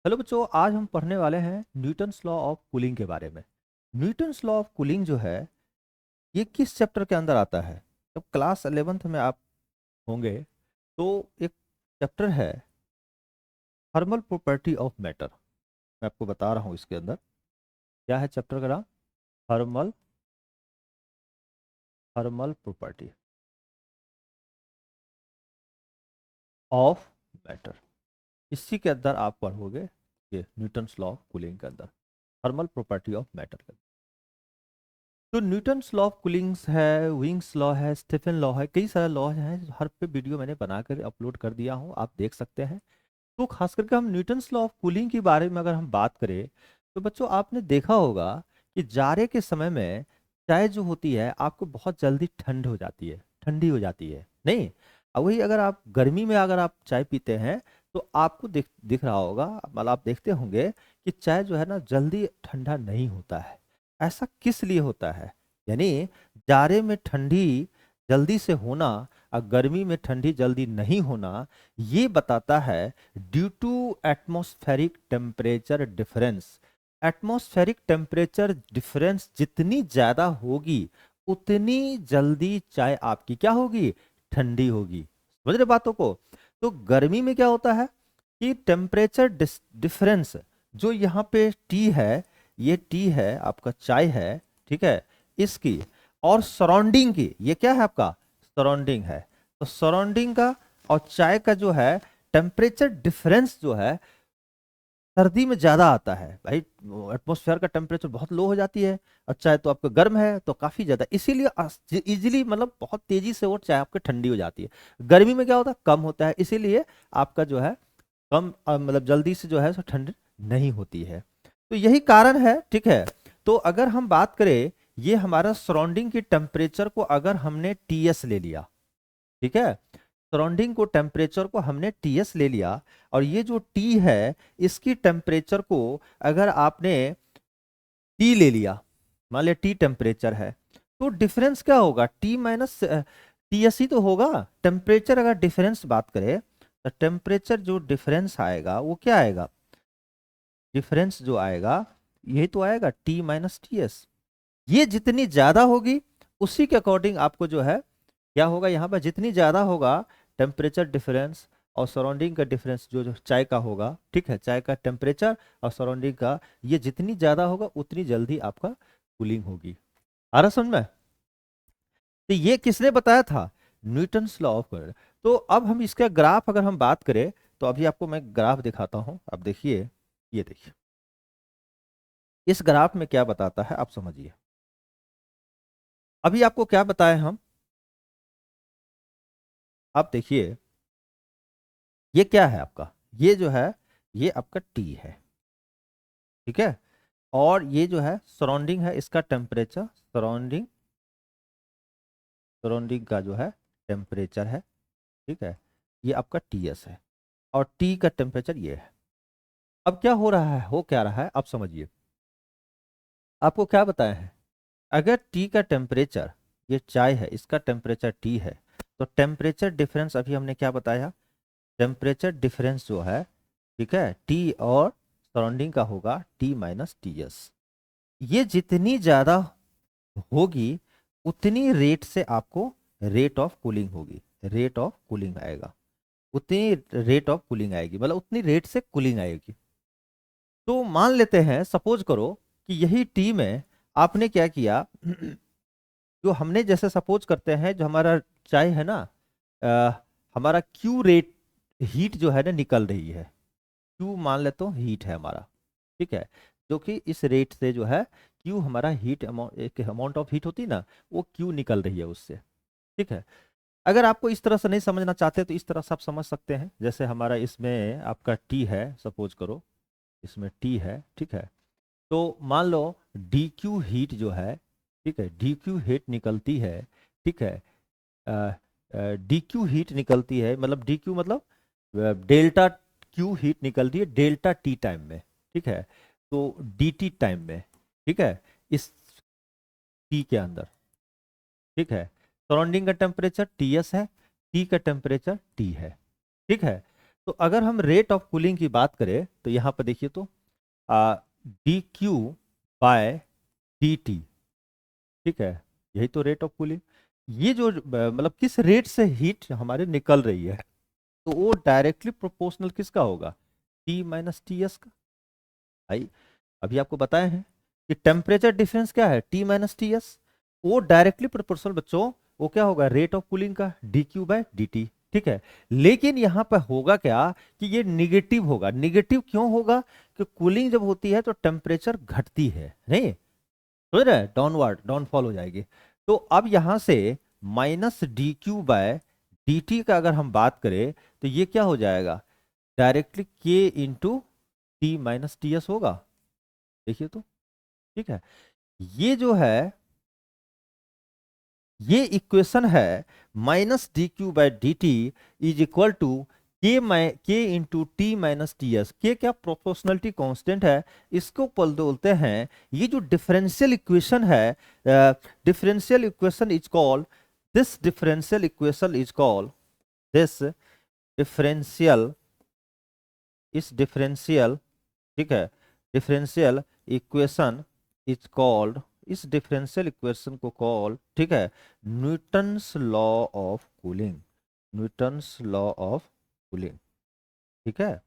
Hello बच्चों, आज हम पढ़ने वाले हैं न्यूटन्स लॉ ऑफ कूलिंग के बारे में। न्यूटन्स लॉ ऑफ कूलिंग जो है ये किस चैप्टर के अंदर आता है? जब क्लास 11th में आप होंगे तो एक चैप्टर है थर्मल प्रॉपर्टी ऑफ मैटर। मैं आपको बता रहा हूँ इसके अंदर क्या है चैप्टर का नाम। Thermal thermal property of matter. इसी के अंदर आप पढ़ोगे ये न्यूटन्स लॉ ऑफ कूलिंग के अंदर थर्मल प्रॉपर्टी ऑफ मैटर। तो न्यूटन्स लॉ ऑफ कूलिंग्स है, विंग्स लॉ है, स्टीफन लॉ है, कई सारे लॉ हैं। हर पे वीडियो मैंने बनाकर अपलोड कर दिया हूँ, आप देख सकते हैं। तो खास करके हम न्यूटन्स लॉ ऑफ कूलिंग के बारे में अगर हम बात करें तो बच्चों आपने देखा होगा कि जाड़े के समय में चाय जो होती है आपको बहुत जल्दी ठंड हो जाती है, ठंडी हो जाती है नहीं। अब वही अगर आप गर्मी में अगर आप चाय पीते हैं तो आपको दिख दिख रहा होगा, मतलब आप देखते होंगे कि चाय जो है ना जल्दी ठंडा नहीं होता है। ऐसा किस लिए होता है? यानी जाड़े में ठंडी जल्दी से होना और गर्मी में ठंडी जल्दी नहीं होना, ये बताता है due to atmospheric temperature difference. Atmospheric temperature difference जितनी ज्यादा होगी उतनी जल्दी चाय आपकी क्या होगी? ठंडी होगी। समझ रहे बातों को? तो गर्मी में क्या होता है कि टेम्परेचर डिफरेंस जो यहाँ पे टी है, ये टी है आपका, चाय है, ठीक है, इसकी और सराउंडिंग की, ये क्या है आपका? सराउंडिंग है। तो सराउंडिंग का और चाय का जो है टेम्परेचर डिफरेंस जो है सर्दी में ज्यादा आता है भाई। एटमॉस्फेयर का टेम्परेचर बहुत लो हो जाती है और चाय तो आपका गर्म है तो काफी ज्यादा, इसीलिए इजीली मतलब बहुत तेजी से वो चाय आपकी ठंडी हो जाती है। गर्मी में क्या होता है? कम होता है, इसीलिए आपका जो है कम मतलब जल्दी से जो है सो ठंड नहीं होती है। तो यही कारण है, ठीक है। तो अगर हम बात करें, ये हमारा सराउंडिंग की टेम्परेचर को अगर हमने टीएस ले लिया, ठीक है, सराउंडिंग को टेम्परेचर को हमने टीएस ले लिया और ये जो टी है इसकी टेम्परेचर को अगर आपने टी ले लिया, मान लिया टी टेम्परेचर है, तो डिफरेंस क्या होगा? टी माइनस टीएस ही तो होगा। टेम्परेचर अगर डिफरेंस बात करें तो टेम्परेचर जो डिफरेंस आएगा वो क्या आएगा? डिफरेंस जो आएगा यही तो आएगा, टी माइनस टी एस। ये जितनी ज्यादा होगी उसी के अकॉर्डिंग आपको जो है क्या होगा, यहाँ पर जितनी ज्यादा होगा टेम्परेचर डिफरेंस और सराउंडिंग का डिफरेंस जो जो चाय का होगा, ठीक है, चाय का टेम्परेचर और सराउंडिंग का ये जितनी ज्यादा होगा उतनी जल्दी आपका कूलिंग होगी। आ रहा समझ में? तो ये किसने बताया था? Newton's law of cooling. तो अब हम इसका ग्राफ अगर हम बात करें तो अभी आपको मैं ग्राफ दिखाता हूं, अब देखिए, ये देखिए इस ग्राफ में क्या बताता है, आप समझिए। अभी आपको क्या बताए हम, आप देखिए ये क्या है आपका, ये जो है ये आपका टी है, ठीक है, और ये जो है सराउंडिंग है, इसका टेम्परेचर, सराउंडिंग सराउंडिंग का जो है टेम्परेचर है, ठीक है, ये आपका टीएस है और टी का टेम्परेचर ये है। अब क्या हो रहा है, हो क्या रहा है आप समझिए। आपको क्या बताया है? अगर टी का टेम्परेचर, ये चाय है इसका टेम्परेचर टी है, तो टेम्परेचर डिफरेंस अभी हमने क्या बताया? टेम्परेचर डिफरेंस जो है, ठीक है, टी और सराउंडिंग का होगा टी माइनस टी एस। ये जितनी ज्यादा होगी उतनी रेट से आपको रेट ऑफ कूलिंग होगी, रेट ऑफ कूलिंग आएगा, उतनी रेट ऑफ कूलिंग आएगी, मतलब उतनी रेट से कूलिंग आएगी। तो मान लेते हैं, सपोज करो कि यही टी में आपने क्या किया जो हमने जैसे सपोज करते हैं, जो हमारा चाय है ना, हमारा क्यू रेट हीट जो है ना निकल रही है, क्यू मान ले तो हीट है हमारा, ठीक है, जो कि इस रेट से जो है क्यू हमारा हीट अमाउंट, एक अमाउंट ऑफ हीट होती है ना, वो क्यू निकल रही है उससे, ठीक है। अगर आपको इस तरह से नहीं समझना चाहते तो इस तरह से आप समझ सकते हैं, जैसे हमारा इसमें आपका टी है, सपोज करो इसमें टी है, ठीक है, तो मान लो डी क्यू हीट जो है, ठीक है, डी क्यू हीट निकलती है, ठीक है, डी क्यू हीट निकलती है, मतलब डी क्यू मतलब डेल्टा क्यू हीट निकलती है डेल्टा टी टाइम में, ठीक है, तो डी टी टाइम में, ठीक है, इस टी के अंदर, ठीक है, सराउंडिंग का टेम्परेचर टी एस है, टी का टेम्परेचर टी है, ठीक है। तो अगर हम रेट ऑफ कूलिंग की बात करें तो यहाँ पर देखिए तो D Q by D T, ठीक है, यही तो रेट ऑफ कूलिंग। ये जो मतलब किस रेट से हीट हमारे निकल रही है, तो वो डायरेक्टली प्रोपोर्शनल किसका होगा, टी माइनस टी एस का। भाई अभी आपको बताए हैं कि टेम्परेचर डिफरेंस क्या है, टी माइनस टी एस, वो डायरेक्टली प्रोपोर्शनल बच्चों, वो क्या होगा, रेट ऑफ कूलिंग का D Q by D T, ठीक है। लेकिन यहाँ पर होगा क्या कि ये निगेटिव होगा। निगेटिव क्यों होगा, कि कूलिंग जब होती है तो टेम्परेचर घटती है, नहीं समझ रहे, डाउनवर्ड डाउनफॉल हो जाएगी। तो अब यहां से minus D Q by D T का अगर हम बात करें तो ये क्या हो जाएगा, डायरेक्टली के into t minus T S होगा, देखिए तो, ठीक है। ये जो है ये इक्वेशन है minus D q by d t is equal to k into t minus T s. K क्या प्रोपोर्शनलिटी कांस्टेंट है, इसको बोलते हैं, ये जो डिफरेंशियल इक्वेशन है, differential equation is called, this differential equation is called, this differential, इस differential, ठीक है, डिफरेंशियल इक्वेशन इज कॉल्ड, इस डिफरेंशियल इक्वेशन को कॉल, ठीक है, Newton's law of cooling, Newton's law of cooling, ठीक है,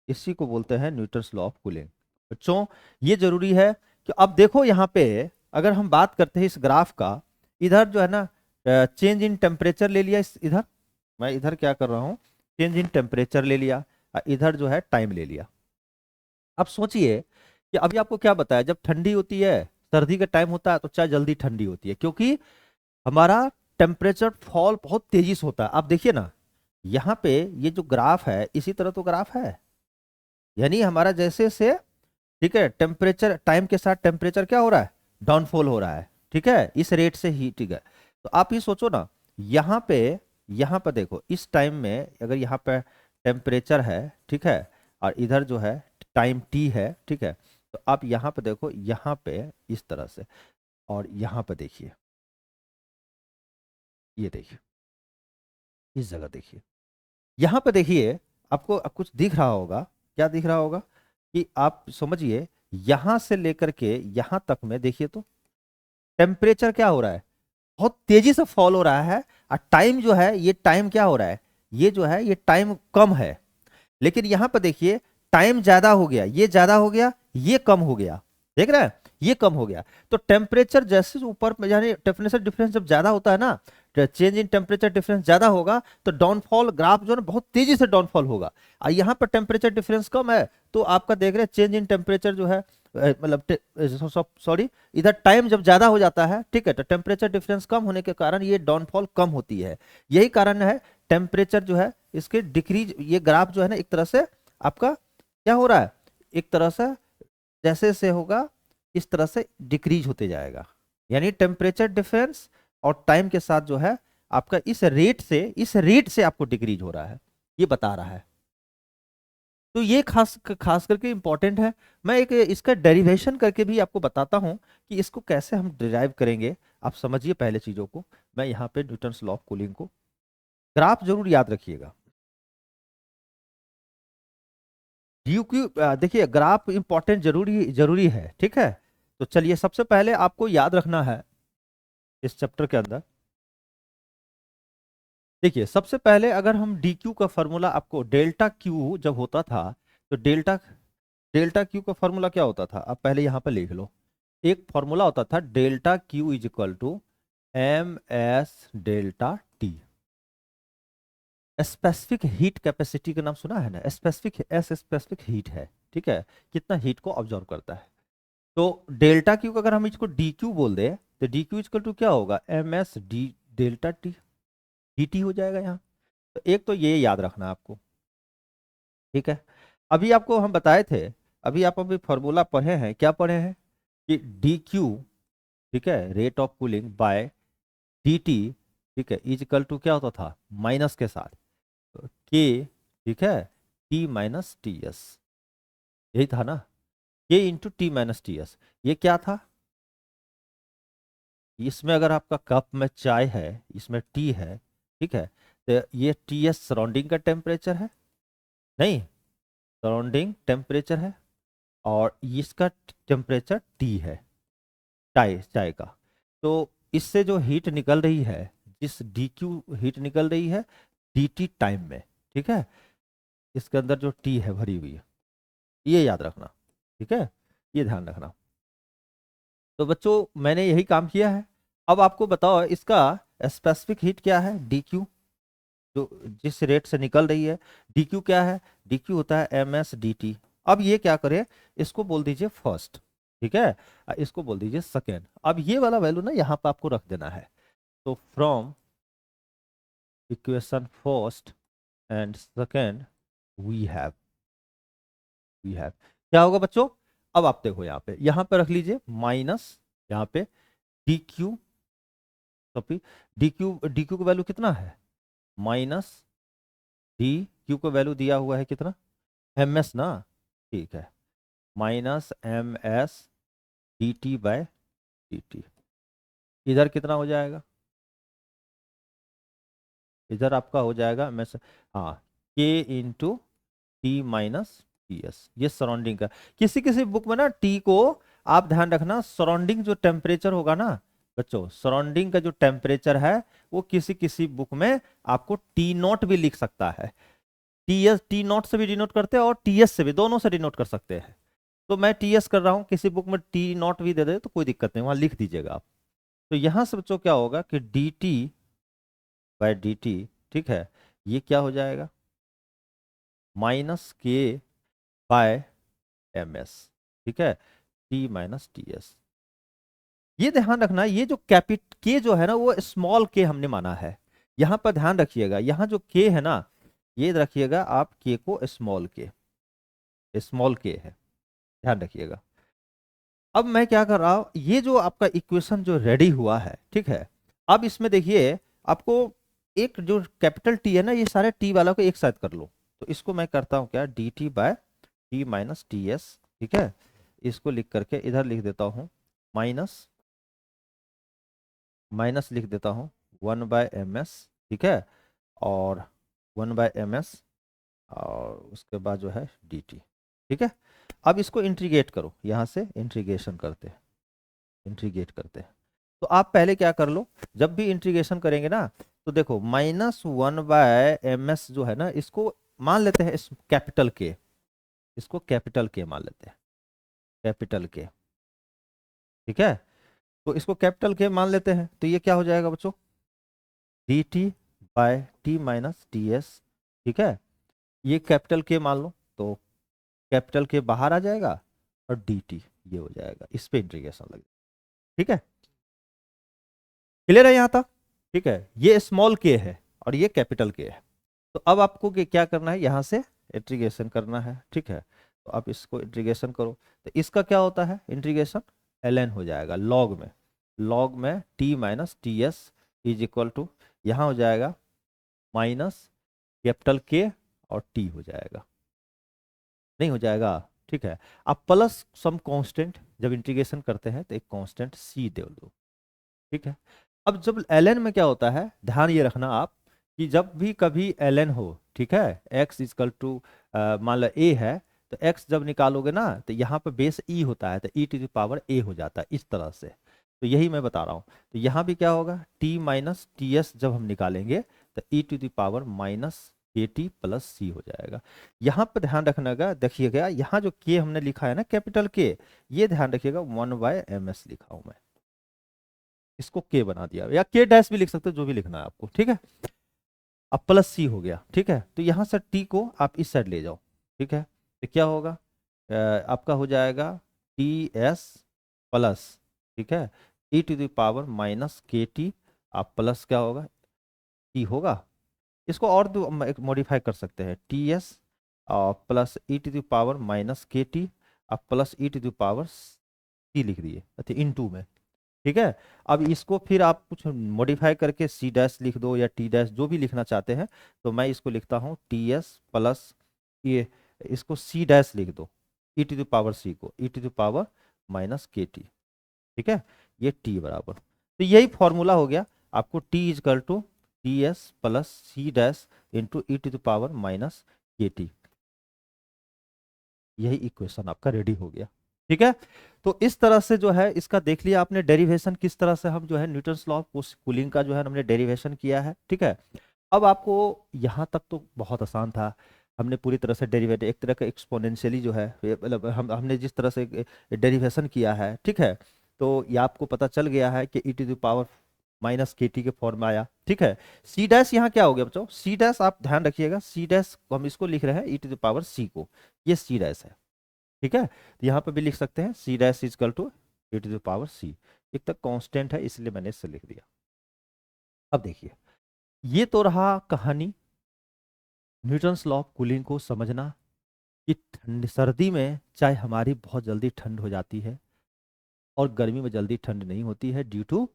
इसी को बोलते हैं न्यूटन्स लॉ ऑफ कूलिंग। बच्चों ये जरूरी है कि अब देखो यहाँ पे अगर हम बात करते हैं इस ग्राफ का, इधर जो है ना चेंज इन टेम्परेचर ले लिया, इस इधर मैं इधर क्या कर रहा हूँ, चेंज इन टेम्परेचर ले लिया, इधर जो है टाइम ले लिया। अब सोचिए कि अभी आपको क्या बताया, जब ठंडी होती है, सर्दी का टाइम होता है तो चाय जल्दी ठंडी होती है, क्योंकि हमारा टेम्परेचर फॉल बहुत तेजी से होता है। आप देखिए ना यहाँ पे ये जो ग्राफ है, इसी तरह तो ग्राफ है, यानी हमारा जैसे से, ठीक है, टेम्परेचर टाइम के साथ टेम्परेचर क्या हो रहा है, डाउनफॉल हो रहा है, ठीक है, इस रेट से ही, ठीक है। तो आप ये सोचो ना, यहाँ पे देखो इस टाइम में अगर यहाँ पे टेम्परेचर है, ठीक है, और इधर जो है टाइम टी है, ठीक है, तो आप यहाँ पे देखो, यहाँ पे इस तरह से, और यहाँ पे देखिए, ये देखिए, इस जगह देखिए, यहाँ पे देखिए, आपको कुछ दिख रहा होगा, क्या दिख रहा होगा, कि आप समझिए यहां से लेकर के यहां तक में देखिए तो टेम्परेचर क्या हो रहा है, बहुत तेजी से फॉल हो रहा है, और टाइम जो है, ये टाइम क्या हो रहा है, ये जो है ये टाइम कम है। लेकिन यहां पर देखिए टाइम ज्यादा हो गया, ये ज्यादा हो गया, ये कम हो गया, देख रहे हैं, ये कम हो गया। तो टेम्परेचर जैसे ऊपर में, यानी टेम्परेचर डिफरेंस जब ज्यादा होता है ना, चेंज इन टेम्परेचर डिफरेंस ज्यादा होगा, तो डाउनफॉल ग्राफ जो है ना बहुत तेजी से डाउनफॉल होगा। और यहाँ पर टेम्परेचर डिफरेंस कम है, तो आपका देख रहे हैं चेंज इन टेम्परेचर जो है, मतलब सॉरी, इधर टाइम जब ज्यादा हो जाता है, ठीक है, तो टेम्परेचर डिफरेंस कम होने के कारण ये डाउनफॉल कम होती है। यही कारण है टेम्परेचर जो है इसके डिक्रीज, ये ग्राफ जो है ना एक तरह से आपका क्या हो रहा है, एक तरह से जैसे से होगा इस तरह से डिक्रीज होते जाएगा, यानी टेम्परेचर डिफरेंस और टाइम के साथ जो है आपका इस रेट से आपको डिक्रीज हो रहा है, ये बता रहा है। तो ये खास खास करके इंपॉर्टेंट है। मैं एक इसका डेरिवेशन करके भी आपको बताता हूं कि इसको कैसे हम डिराइव करेंगे। आप समझिए पहले चीजों को, मैं यहाँ पे न्यूटन्स लॉ ऑफ कूलिंग को, ग्राफ जरूर याद रखिएगा। ड्यू क्यू देखिए ग्राफ इंपॉर्टेंट जरूरी जरूरी है, ठीक है। तो चलिए सबसे पहले आपको याद रखना है इस चैप्टर के अंदर, देखिए सबसे पहले अगर हम डी क्यू का फॉर्मूला, आपको डेल्टा क्यू जब होता था, तो डेल्टा डेल्टा क्यू का फॉर्मूला क्या होता था, आप पहले यहाँ पे लिख लो। एक फॉर्मूला होता था delta Q is equal to M S delta T. Specific heat capacity का नाम सुना है ना, स्पेसिफिक एस स्पेसिफिक हीट है, ठीक है, कितना हीट को ऑब्जॉर्व करता है। तो डेल्टा क्यू का अगर हम इसको डी क्यू बोल दे, तो डी क्यू इक्वल टू क्या होगा, M S D delta T, D T हो जाएगा यहाँ। तो एक तो ये याद रखना आपको, ठीक है। अभी आपको हम बताए थे, अभी आप अभी फॉर्मूला पढ़े हैं, क्या पढ़े हैं, कि डी क्यू, ठीक है, rate of cooling bye D T, ठीक है, इज इक्वल टू क्या होता था, माइनस के साथ के, ठीक है, टी माइनस टी एस, यही था ना, के into t minus T S. ये क्या था, इसमें अगर आपका कप में चाय है, इसमें टी है, ठीक है, तो ये टी एस सराउंडिंग का टेम्परेचर है, नहीं, सराउंडिंग टेम्परेचर है और इसका टेम्परेचर टी है, चाय चाय का। तो इससे जो हीट निकल रही है, जिस डी क्यू हीट निकल रही है डी टी टाइम में, ठीक है, इसके अंदर जो टी है भरी हुई है, ये याद रखना, ठीक है, ये ध्यान रखना। तो बच्चों मैंने यही काम किया है। अब आपको बताओ इसका स्पेसिफिक हीट क्या है, डी क्यू, जो जिस रेट से निकल रही है। डी क्यू क्या है, डी क्यू होता है एम एस डी टी। अब ये क्या करें, इसको बोल दीजिए फर्स्ट, ठीक है, इसको बोल दीजिए सेकेंड। अब ये वाला वैल्यू ना यहाँ पे आपको रख देना है। तो from equation first and second we have, we have क्या होगा बच्चों, अब आप देखो यहाँ पे रख लीजिए माइनस, यहाँ पे D Q, copy, D Q का वैल्यू कितना है, माइनस डी क्यू का वैल्यू दिया हुआ है कितना, एम एस ना, ठीक है, minus M S D T by D T. इधर कितना हो जाएगा, इधर आपका हो जाएगा एम एस, हाँ, के into t minus T S, ये सराउंडिंग का। किसी किसी बुक में ना टी को आप ध्यान रखना, सराउंडिंग जो टेम्परेचर होगा ना बच्चों, सराउंडिंग का जो टेम्परेचर है वो किसी किसी बुक में आपको टी नॉट भी लिख सकता है। टी एस, टी नॉट से भी डिनोट करते हैं और टी एस से भी, दोनों से डिनोट कर सकते हैं। तो मैं टी एस कर रहा हूँ, किसी बुक में टी नॉट भी दे दे तो कोई दिक्कत नहीं, वहां लिख दीजिएगा आप। तो यहां से बच्चों क्या होगा कि D T by D T, ठीक है, ये क्या हो जाएगा, माइनस के बाय एम एस, ठीक है, टी माइनस टी एस। ये ध्यान रखना, ये जो कैपिट के जो है ना वो स्मॉल के हमने माना है। यहां पर ध्यान रखिएगा, यहाँ जो के है ना, ये रखिएगा आप के को स्मॉल के, स्मॉल के है, ध्यान रखिएगा। अब मैं क्या कर रहा हूं, ये जो आपका इक्वेशन जो रेडी हुआ है, ठीक है, अब इसमें देखिए आपको एक जो कैपिटल टी है ना, ये सारे टी वाला को एक साथ कर लो। तो इसको मैं करता हूं क्या, D T by T minus T S, ठीक है, इसको लिख करके इधर लिख देता हूं माइनस, माइनस लिख देता हूं वन बाय एम एस, ठीक है, और वन बाय एम एस, और उसके बाद जो है डी टी, ठीक है। अब इसको इंटीग्रेट करो, यहाँ से इंटीग्रेशन करते हैं, इंटीग्रेट करते हैं। तो आप पहले क्या कर लो, जब भी इंटीग्रेशन करेंगे ना, तो देखो minus one by M S जो है ना, इसको मान लेते हैं इस कैपिटल के, इसको कैपिटल के मान लेते हैं, कैपिटल के, ठीक है। तो इसको कैपिटल के मान लेते हैं, तो ये क्या हो जाएगा बच्चों, D T by T minus T S, ठीक है, ये कैपिटल के मान लो, तो कैपिटल के बाहर आ जाएगा और डी टी ये हो जाएगा, इस पे इंटीग्रेशन लगे, ठीक है, क्लियर है यहाँ तक, ठीक है। ये स्मॉल के है और ये कैपिटल के है। तो अब आपको क्या करना है, यहाँ से इंटीग्रेशन करना है, ठीक है। तो आप इसको इंटीग्रेशन करो, तो इसका क्या होता है इंटीग्रेशन, ln हो जाएगा लॉग में, लॉग में t minus T S is equal to, यहाँ हो जाएगा माइनस कैपिटल के और t हो जाएगा, नहीं हो जाएगा, ठीक है। आप प्लस सम कांस्टेंट जब इंटीग्रेशन करते हैं तो एक कांस्टेंट c दे दो, ठीक है। अब जब ln में क्या होता है, ध्यान ये रखना आप कि जब भी कभी ln हो, ठीक है, x इजकल टू मान लो a है, तो x जब निकालोगे ना तो यहाँ पे बेस e होता है, तो e to the power a हो जाता है इस तरह से। तो यही मैं बता रहा हूँ। तो यहाँ भी क्या होगा, t माइनस टी एस जब हम निकालेंगे तो e to the power minus के टी प्लस सी हो जाएगा। यहाँ पर ध्यान रखने का, देखिएगा यहाँ जो k हमने लिखा है ना कैपिटल के, ये ध्यान रखिएगा वन बाय एम एस लिखा हूँ मैं, इसको के बना दिया, या के डैश भी लिख सकते हो, जो भी लिखना है आपको, ठीक है। अब प्लस सी हो गया, ठीक है। तो यहाँ से टी को आप इस साइड ले जाओ, ठीक है। तो क्या होगा, आपका हो जाएगा टी एस प्लस, ठीक है, ई टू द पावर माइनस के टी, आप प्लस क्या होगा टी होगा। इसको और मॉडिफाई कर सकते हैं, t S plus e to the power minus के टी, आप plus e to the power c लिख दिए, अच्छा इन टू में, ठीक है। अब इसको फिर आप कुछ मॉडिफाई करके सी डैश लिख दो या टी डैश, जो भी लिखना चाहते हैं। तो मैं इसको लिखता हूँ टी एस प्लस, ये इसको सी डैश लिख दो, ई टू द पावर सी को ई टू द पावर माइनस के टी, ठीक है, ये टी बराबर। तो यही फॉर्मूला हो गया आपको, T is equal to T S plus C dash into E to the power minus के टी। यही इक्वेशन आपका रेडी हो गया। ठीक है, तो इस तरह से जो है इसका देख लिया आपने डेरिवेशन, किस तरह से हम जो है न्यूटन्स लॉ ऑफ कूलिंग का जो है हमने डेरिवेशन किया है। ठीक है, अब आपको यहाँ तक तो बहुत आसान था, हमने पूरी तरह से डेरिवेटिव एक तरह का एक्सपोनेंशियली जो है मतलब हमने जिस तरह से डेरिवेशन किया है, ठीक है, तो ये आपको पता चल गया है कि e⁻ माइनस के टी के फॉर्म में आया। ठीक है, सी डैश यहाँ क्या हो गया बच्चों, सी डैश आप ध्यान रखिएगा, सी डैश हम इसको लिख रहे हैं e⁻c को, ये सी डैश है। ठीक है, तो यहाँ पे भी लिख सकते हैं C dash is equal to e⁻c, एक तक कांस्टेंट है इसलिए मैंने इससे लिख दिया। अब देखिए, ये तो रहा कहानी न्यूटन्स लॉ ऑफ कूलिंग को समझना, कि ठंड सर्दी में चाहे हमारी बहुत जल्दी ठंड हो जाती है और गर्मी में जल्दी ठंड नहीं होती है due to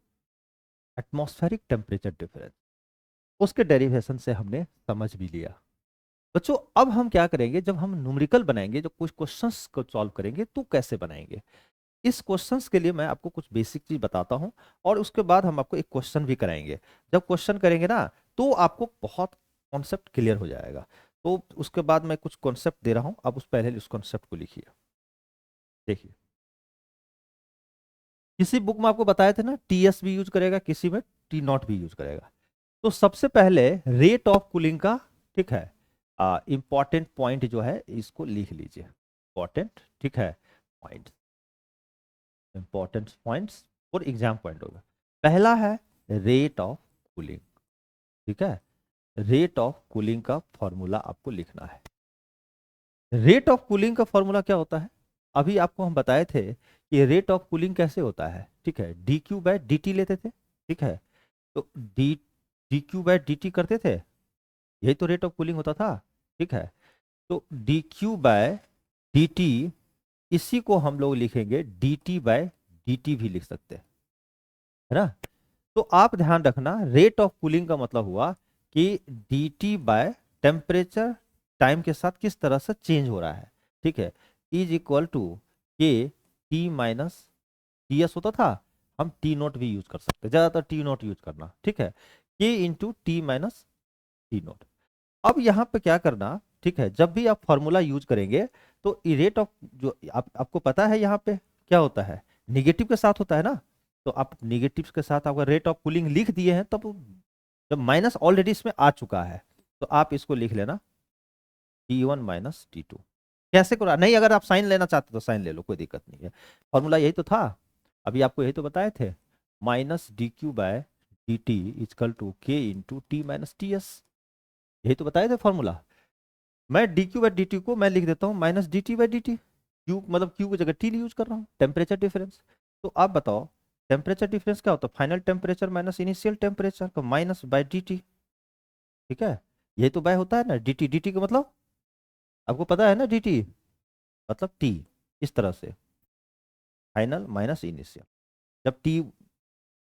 atmospheric temperature difference. उसके डेरिवेशन से हमने समझ भी लिया। बच्चों अब हम क्या करेंगे, जब हम न्यूमेरिकल बनाएंगे, जब कुछ क्वेश्चंस को सॉल्व करेंगे तो कैसे बनाएंगे, इस क्वेश्चंस के लिए मैं आपको कुछ बेसिक चीज बताता हूं और उसके बाद हम आपको एक क्वेश्चन भी कराएंगे। जब क्वेश्चन करेंगे ना तो आपको बहुत कॉन्सेप्ट क्लियर हो जाएगा। तो उसके बाद मैं कुछ कॉन्सेप्ट दे रहा हूं, आप उस पहले उस कॉन्सेप्ट को लिखिए। देखिए, किसी बुक में आपको बताए थे ना टीएस भी यूज करेगा, किसी में टी नॉट भी यूज करेगा। तो सबसे पहले रेट ऑफ कूलिंग का, ठीक है, इंपॉर्टेंट पॉइंट जो है इसको लिख लीजिए, इंपॉर्टेंट, ठीक है, पॉइंट, इंपॉर्टेंट पॉइंट्स और एग्जाम पॉइंट होगा। पहला है रेट ऑफ कूलिंग। ठीक है, रेट ऑफ कूलिंग का फॉर्मूला आपको लिखना है। रेट ऑफ कूलिंग का फॉर्मूला क्या होता है, अभी आपको हम बताए थे कि रेट ऑफ कूलिंग कैसे होता है। ठीक है, D Q by D T लेते थे। ठीक है, तो D D Q by D T करते थे, यही तो रेट ऑफ कूलिंग होता था। ठीक है, तो D Q by D T, इसी को हम लोग लिखेंगे D T by D T भी लिख सकते हैं, है ना। तो आप ध्यान रखना, रेट ऑफ कूलिंग का मतलब हुआ कि D T by temperature time के साथ किस तरह से चेंज हो रहा है। ठीक है, इज इक्वल टू के टी माइनस टी एस होता था, हम टी नोट भी यूज कर सकते हैं, ज्यादातर टी नोट यूज करना। ठीक है, के into t minus t note. अब यहाँ पे क्या करना, ठीक है, जब भी आप फॉर्मूला यूज करेंगे तो रेट ऑफ जो आपको पता है यहाँ पे क्या होता है, निगेटिव के साथ होता है ना। तो आप निगेटिव के साथ अगर रेट ऑफ कूलिंग लिख दिए हैं तब जब माइनस ऑलरेडी इसमें आ चुका है तो आप इसको लिख लेना T1 माइनस T2। कैसे करा नहीं, अगर आप साइन लेना चाहते तो साइन ले लो, कोई दिक्कत नहीं है, फॉर्मूला यही तो था, अभी आपको यही तो बताए थे, minus D Q by D t is equal to k into t minus T s, यही तो बताए थे फॉर्मूला। मैं d q by d t को मैं लिख देता हूँ minus d t by d t, q मतलब क्यू की जगह टी यूज कर रहा हूँ, टेम्परेचर डिफरेंस। तो आप बताओ टेम्परेचर डिफरेंस क्या होता है, final temperature minus initial temperature का माइनस बाई डी टी। ठीक है, यही तो बाय होता है ना, डी टी, डी टी का मतलब आपको पता है ना, डी टी मतलब टी, इस तरह से फाइनल माइनस इनिशियल, जब टी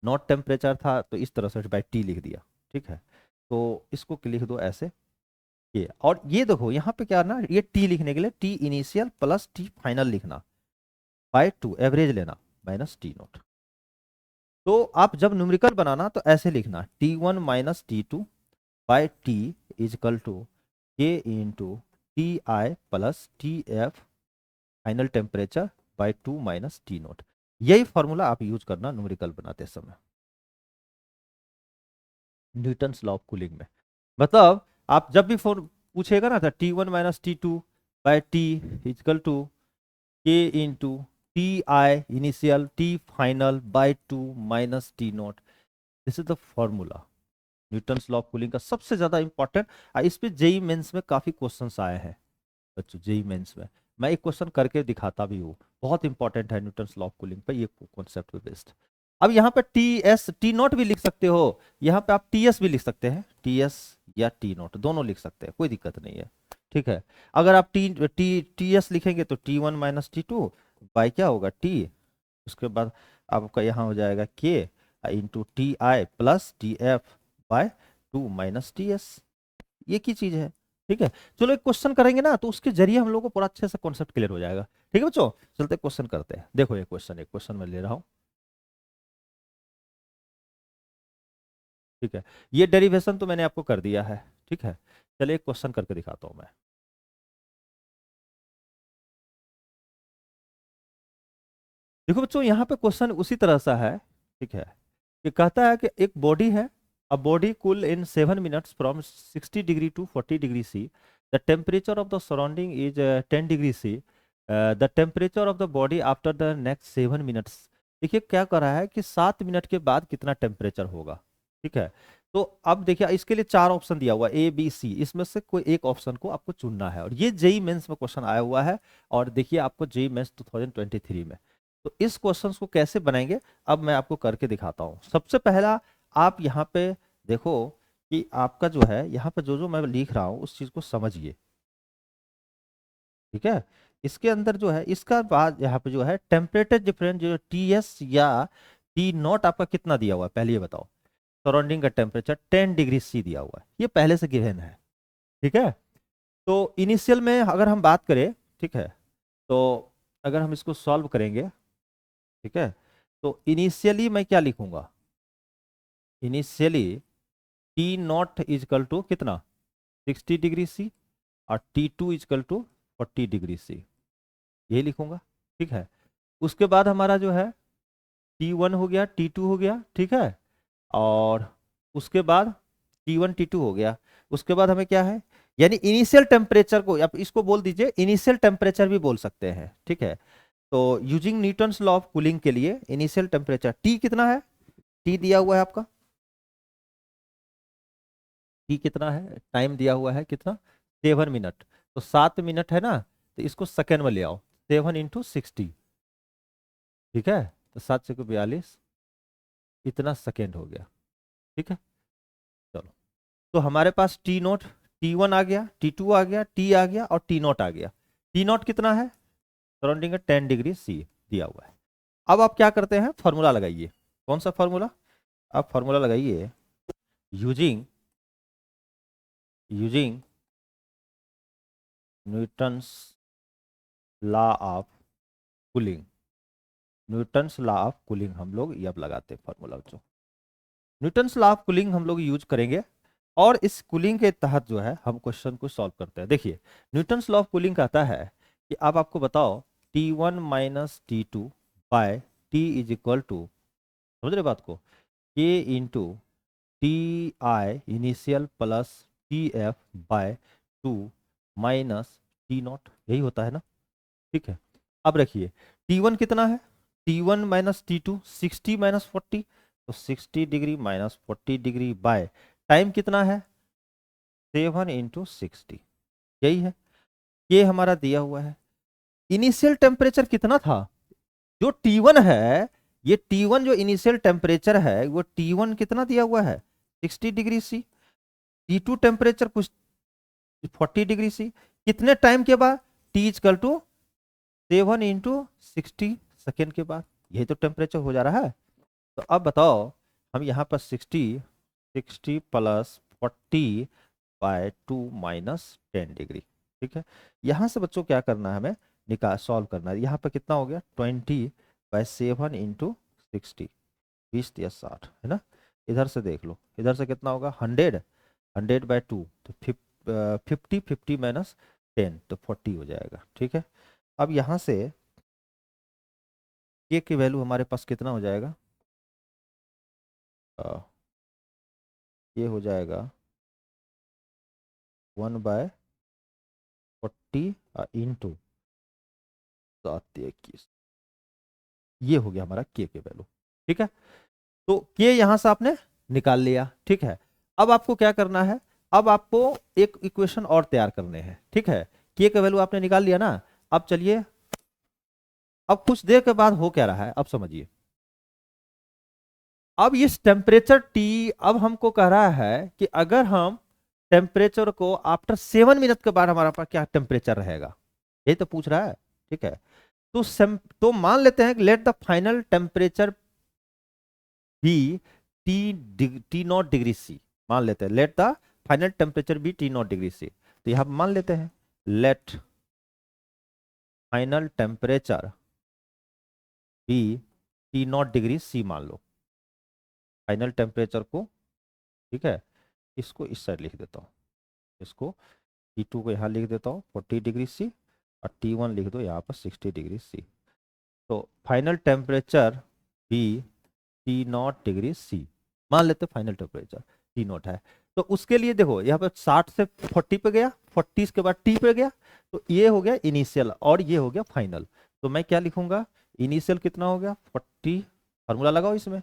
नॉट टेम्परेचर था तो इस तरह से बाई टी लिख दिया। ठीक है, तो इसको लिख दो ऐसे, ये और ये देखो यहाँ पे क्या ना, ये टी लिखने के लिए t initial plus t final लिखना, बाय टू एवरेज लेना माइनस टी नोट। तो आप जब न्यूमेरिकल बनाना तो ऐसे लिखना T1 minus T2 by t is equal to k into T i plus T f final temperature by two minus t naught. यही फॉर्मूला आप यूज करना न्यूमेरिकल बनाते समय न्यूटन्स लॉ ऑफ कूलिंग में। मतलब आप जब भी फोन पूछेगा ना तो T1 minus T2 by t is equal to k into T I initial t final by two minus t naught, this is the formula Newton's law of cooling का, सबसे ज्यादा इंपॉर्टेंट। इस पे जेई मेंस में काफी क्वेश्चंस आए हैं बच्चों, जेई मेंस में मैं एक क्वेश्चन करके दिखाता भी हूँ, बहुत इंपॉर्टेंट है न्यूटन्स लॉ ऑफ कूलिंग पे, ये कॉन्सेप्ट पे बेस्ड। अब यहाँ पे टी एस टी नोट भी लिख सकते हो, यहाँ पे आप टी एस भी लिख सकते हैं, टी एस या टी नोट दोनों लिख सकते हैं, कोई दिक्कत नहीं है। ठीक है, अगर आप टी टी टी एस लिखेंगे तो T1 माइनस T2 बाई क्या होगा टी, उसके बाद आपका यहाँ हो जाएगा के into T i plus T F bye two minus T S, ये की चीज है। ठीक है, चलो एक क्वेश्चन करेंगे ना तो उसके जरिए हम लोग को पूरा अच्छे से कॉन्सेप्ट क्लियर हो जाएगा। ठीक है बच्चों, चलते क्वेश्चन करते हैं। देखो ये क्वेश्चन, एक क्वेश्चन मैं ले रहा हूँ। ठीक है, ये डेरिवेशन तो मैंने आपको कर दिया है। ठीक है, चलिए एक क्वेश्चन करके दिखाता हूँ मैं। देखो बच्चों यहाँ पे क्वेश्चन उसी तरह सा है, ठीक है, कि कहता है कि एक बॉडी है, a body cool in 7 minutes from 60 degree to 40 degree C, the temperature of the surrounding is 10 degree C, the temperature of the body after the next 7 minutes. देखिए क्या कर रहा है कि 7 मिनट के बाद कितना टेम्परेचर होगा, ठीक है। तो अब देखिए इसके लिए 4 ऑप्शन दिया हुआ ए बी सी, इसमें से कोई एक ऑप्शन को आपको चुनना है, और ये जेई मेंस में क्वेश्चन आया हुआ है, और देखिए आपको जेई मेंस 2023 में। तो इस क्वेश्चन को कैसे बनाएंगे अब मैं आपको करके दिखाता हूं। सबसे पहला आप यहाँ पे देखो कि आपका जो है यहाँ पे जो जो मैं लिख रहा हूँ उस चीज को समझिए, ठीक है। इसके अंदर जो है इसका बाद यहाँ पे जो है टेम्परेचर डिफरेंस जो टी एस या टी नॉट आपका कितना दिया हुआ है पहले ये बताओ। सराउंडिंग का टेम्परेचर 10 डिग्री सी दिया हुआ है, ये पहले से गिवन है, ठीक है। तो इनिशियल में अगर हम बात करें, ठीक है, तो अगर हम इसको सॉल्व करेंगे, ठीक है, तो इनिशियली मैं क्या लिखूंगा, initially T not is equal to कितना 60 डिग्री सी, और T2 इजकल टू 40 डिग्री सी, यही लिखूंगा, ठीक है। उसके बाद हमारा जो है T1 हो गया, T2 हो गया, ठीक है, और उसके बाद T1 T2 हो गया। उसके बाद हमें क्या है, यानी इनिशियल टेम्परेचर को आप इसको बोल दीजिए, इनिशियल टेम्परेचर भी बोल सकते हैं, ठीक है। तो using Newton's law of cooling के लिए इनिशियल टेम्परेचर टी कितना है, टी दिया हुआ है आपका, टी कितना है, टाइम दिया हुआ है कितना 7 मिनट, तो 7 मिनट है ना, तो इसको सेकेंड में ले आओ, 7 × 60, ठीक है, तो 7 × 42 इतना सेकेंड हो गया, ठीक है। चलो, तो हमारे पास टी नोट T1 आ गया, T2 आ गया, टी आ गया और टी नोट आ गया। टी नोट कितना है, सराउंडिंग 10 डिग्री सी दिया हुआ है। अब आप क्या करते हैं, फॉर्मूला लगाइए। कौन सा फॉर्मूला, आप फॉर्मूला लगाइए using using Newton's law of cooling, Newton's law of cooling हम लोग ये अब लगाते हैं फॉर्मूला बच्चों। न्यूटन्स लॉ ऑफ कूलिंग हम लोग यूज करेंगे, और इस कूलिंग के तहत जो है हम क्वेश्चन को सॉल्व करते हैं। देखिए न्यूटन्स लॉ ऑफ कूलिंग कहता है कि अब आपको बताओ T1 minus T2 by T is equal to, समझ रहे बात को, K into T I initial plus T F by 2 minus T not, यही होता है ना, ठीक है। अब रखिए T1 कितना है, T1 माइनस T2 60 माइनस 40, तो 60 degree minus 40 degree by time कितना है 7 × 60, यही है, ये हमारा दिया हुआ है। इनिशियल टेम्परेचर कितना था, जो T1 है, ये T1 जो इनिशियल टेम्परेचर है वो T1 कितना दिया हुआ है 60 डिग्री सी, T2 टेम्परेचर कुछ 40 डिग्री सी, कितने टाइम के बाद, T इजकल टू 7 × 60 सेकेंड के बाद, यही तो टेम्परेचर हो जा रहा है। तो अब बताओ हम यहाँ पर 60 प्लस 40/2 माइनस 10 डिग्री, ठीक है। यहाँ से बच्चों क्या करना है, हमें निकाल सॉल्व करना है। यहाँ पर कितना हो गया 20/7 × 60, 20 या 60 है ना। इधर से देख लो, इधर से कितना होगा 100, 100/2 तो 50, 50 माइनस 10 तो 40 हो जाएगा, ठीक है। अब यहाँ से के की वैल्यू हमारे पास कितना हो जाएगा, ये हो जाएगा 1/40 इंटू 721, ये हो गया हमारा के वैल्यू, ठीक है। तो के यहां से आपने निकाल लिया, ठीक है। अब आपको क्या करना है, अब आपको एक इक्वेशन और तैयार करने हैं, ठीक है। के का वैल्यू आपने निकाल लिया ना, अब चलिए, अब कुछ देर के बाद हो क्या रहा है अब समझिए। अब इस टेम्परेचर टी अब हमको कह रहा है कि अगर हम टेम्परेचर को आफ्टर 7 मिनट के बाद हमारा पास क्या टेम्परेचर रहेगा, यही तो पूछ रहा है, ठीक है। तो मान लेते हैं कि let the final temperature be T0 degree C, मान लेते हैं let the final temperature be T0 degree C, तो यहां मान लेते हैं let final temperature be T0 degree C, मान लो फाइनल टेम्परेचर को, ठीक है। इसको इस साइड लिख देता हूँ, इसको T2 को यहाँ लिख देता हूँ 40 डिग्री सी, और T1 लिख दो यहाँ पर 60 डिग्री सी। तो फाइनल टेम्परेचर भी T0 डिग्री C, मान लेते फाइनल टेम्परेचर T0 है। तो उसके लिए देखो यहाँ पे 60 से 40 पे गया, 40 के बाद T पे गया, तो ये हो गया इनिशियल और ये हो गया फाइनल। तो मैं क्या लिखूंगा, इनिशियल कितना हो गया 40, फार्मूला लगाओ इसमें,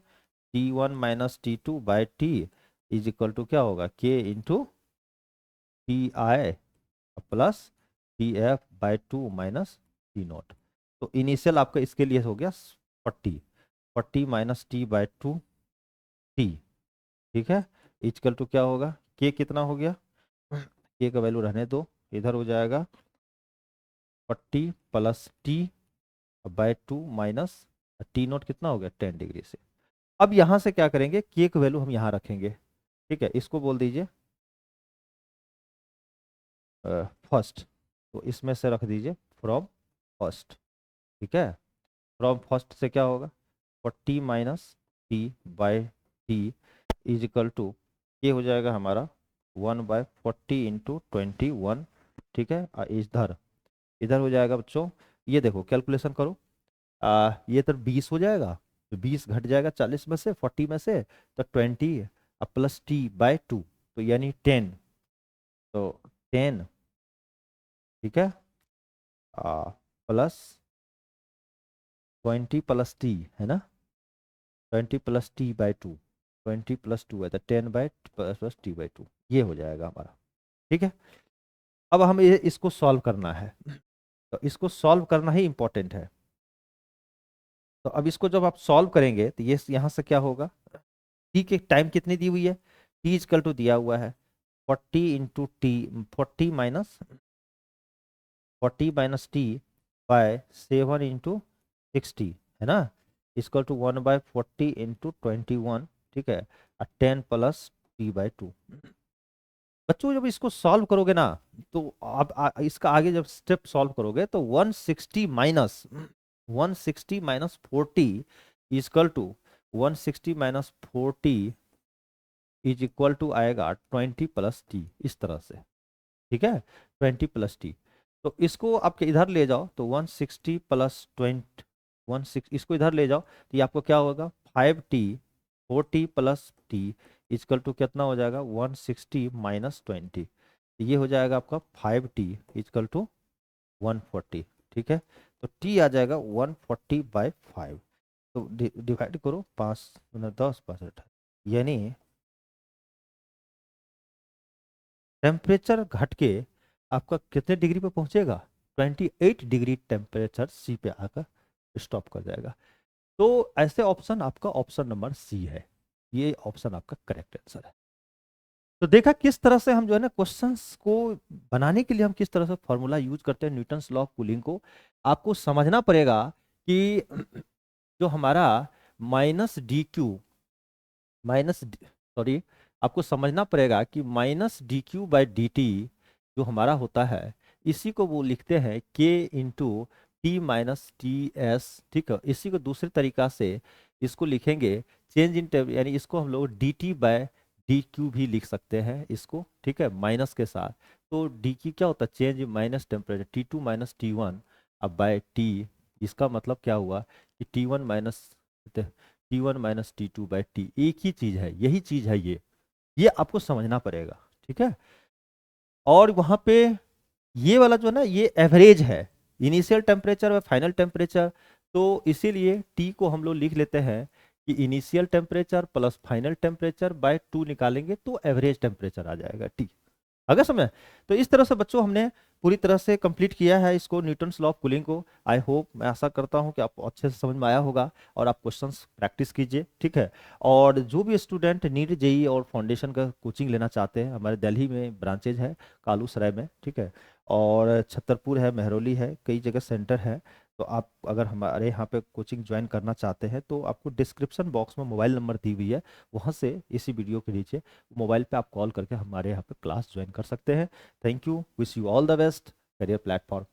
T1 - T2/T is equal to क्या होगा K into Ti plus Tf/2 minus T0। तो इनिशियल आपका इसके लिए हो गया 40, 40 माइनस T/2 T, ठीक है, इक्वल टू क्या होगा, K कितना हो गया, K का वैल्यू रहने दो, इधर हो जाएगा 40 प्लस T/2 माइनस T0 कितना हो गया 10 डिग्री से। अब यहाँ से क्या करेंगे, K का वैल्यू हम यहाँ रखेंगे, ठीक है, इसको बोल दीजिए फर्स्ट, तो इसमें से रख दीजिए फ्रॉम फर्स्ट, ठीक है, फ्रॉम फर्स्ट से क्या होगा 40 minus T/T is equal to ये हो जाएगा हमारा 1/40 इंटू 21, ठीक है, इधर इधर हो जाएगा बच्चों, ये देखो कैलकुलेशन करो, ये तो 20 हो जाएगा, तो 20 घट जाएगा 40 में से 40 में से, तो 20 प्लस T/2, तो यानी 10, तो 10, ठीक है, प्लस 20 प्लस T है ना, 20 प्लस T/2, 20 प्लस 2 है तो 10/+T/2, ये हो जाएगा हमारा, ठीक है। अब हम इसको सॉल्व करना है, तो इसको सॉल्व करना ही इंपॉर्टेंट है। तो अब इसको जब आप सॉल्व करेंगे तो ये यहाँ से क्या होगा, टी की टाइम कितनी दी हुई है, टी इजकल टू दिया हुआ है 40 into T, 40 minus T/7 into 60 है ना, इजकल टू 1/40 इंटू 21, ठीक है, 10 प्लस T/2। बच्चों जब इसको सॉल्व करोगे ना, तो आप इसका आगे जब स्टेप सॉल्व करोगे तो 160 minus 40 is equal to 160 - 40 is equal to आएगा 20 प्लस टी, इस तरह से, ठीक है, 20 प्लस टी। तो इसको आपके इधर ले जाओ तो 160 प्लस 20, 16, इसको इधर ले जाओ तो ये आपको क्या होगा 5T 40 plus T is equal to कितना हो जाएगा 160 माइनस 20, ये हो जाएगा आपका 5T इजकल टू 140, ठीक है, तो T आ जाएगा 140/5, तो डिवाइड करो 5 10 5 यानी टेम्परेचर घट के आपका कितने डिग्री पे पहुंचेगा 28 डिग्री टेम्परेचर सी पे आकर स्टॉप कर जाएगा। तो ऐसे ऑप्शन आपका ऑप्शन नंबर सी है, ये ऑप्शन आपका करेक्ट आंसर है। तो देखा किस तरह से हम जो है ना क्वेश्चंस को बनाने के लिए हम किस तरह से फॉर्मूला यूज करते हैं न्यूटन्स लॉ ऑफ कूलिंग को, आपको समझना पड़ेगा कि जो हमारा माइनस सॉरी आपको समझना पड़ेगा कि -dq/dt जो हमारा होता है, इसी को वो लिखते हैं k इंटू T-TS, ठीक है, इसी को दूसरे तरीका से इसको लिखेंगे चेंज इन यानी इसको हम लोग dt/dq भी लिख सकते हैं इसको, ठीक है, माइनस के साथ। तो dq क्या होता है change minus temperature T2 - T1 अब बाय T, इसका मतलब क्या हुआ कि T1 - T2/T एक ही चीज है, यही चीज है, ये आपको समझना पड़ेगा, ठीक है। और वहां पे ये वाला जो है ना ये एवरेज है, इनिशियल टेम्परेचर और फाइनल टेम्परेचर, तो इसीलिए टी को हम लोग लिख लेते हैं कि initial temperature plus final temperature bye 2 निकालेंगे तो एवरेज टेम्परेचर आ जाएगा टी, अगर समझ। तो इस तरह से बच्चों हमने पूरी तरह से कंप्लीट किया है इसको न्यूटन्स लॉ ऑफ कूलिंग को। आई होप, मैं आशा करता हूं कि आपको अच्छे से समझ में आया होगा और आप क्वेश्चंस प्रैक्टिस कीजिए, ठीक है। और जो भी स्टूडेंट नीट जेई और फाउंडेशन का कोचिंग लेना चाहते हैं, हमारे दिल्ली में ब्रांचेज है, कालू सराय में, ठीक है, और छतरपुर है, महरौली है, कई जगह सेंटर है। तो आप अगर हमारे यहाँ पे कोचिंग ज्वाइन करना चाहते हैं तो आपको डिस्क्रिप्शन बॉक्स में मोबाइल नंबर दी हुई है, वहाँ से इसी वीडियो के नीचे मोबाइल पे आप कॉल करके हमारे यहाँ पे क्लास ज्वाइन कर सकते हैं। Thank you, wish you all the best, career platform.